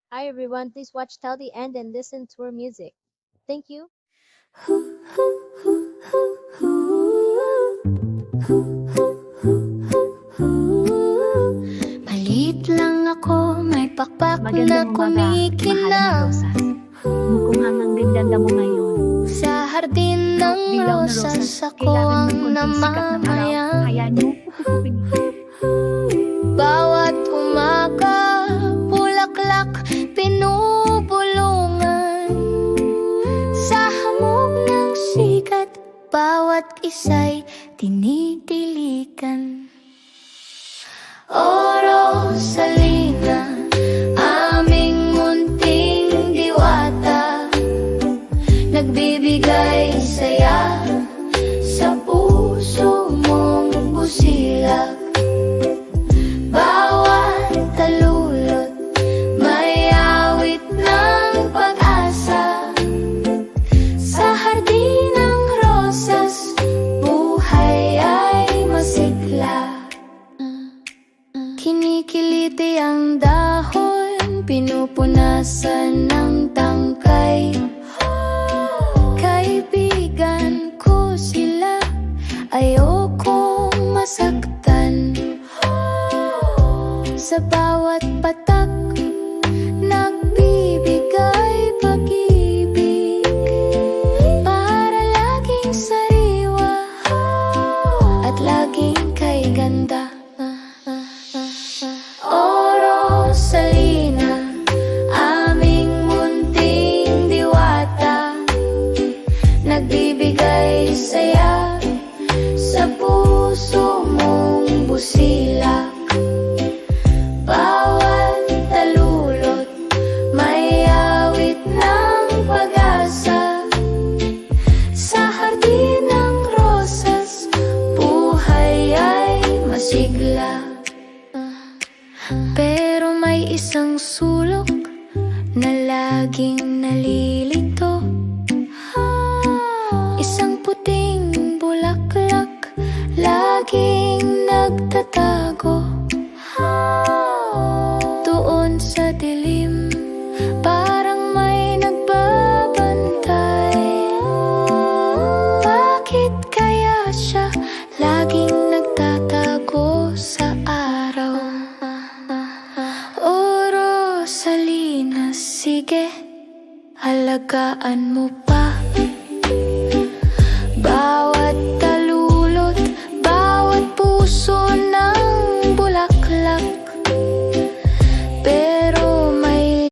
Hi everyone, please watch till the end and listen to our music. Thank you. Maliit lang ako, may pakpak na Magandang umaga, mahal na kumikinang rosas. Mukhang ang ganda mo ngayon. Sa hardin ng Dilaw na rosas rosas, ako kailangan ang ng konting sikat ng araw. namamayang. Hayaan mo, pupupupin. Bawat umaga, bulaklak, pinubulungan. Sa hamog ng sikat, bawat isa'y tinitilikan. Oro Salina, aming munting diwata, nagbibigay saya sa puso mong busilak. Bawat talulot, may awit ng pag-asa. Sa hardin ng rosas, buhay ay masigla. Kinikiliti ang dahon, pinupunasan ng tangkay. Kaibigan ko sila, ayokong masaktan. Sa bawat patak, nagbibigay pag-ibig, para laging sariwa at laging kay ganda. Oro Salina, aming munting diwata, nagbibigay saya sa puso mong busilak. Bawat talulot, may awit ng pag-asa. Sa hardin ng rosas, buhay ay masigla. Pero may isang sulok na laging nalilito. Isang puting bulaklak, laging nagtatago. Doon sa dilim, parang may nagbabantay. Bakit kaya siya laging nagtatago sa araw? Oro Salina, sige, alagaan mo pa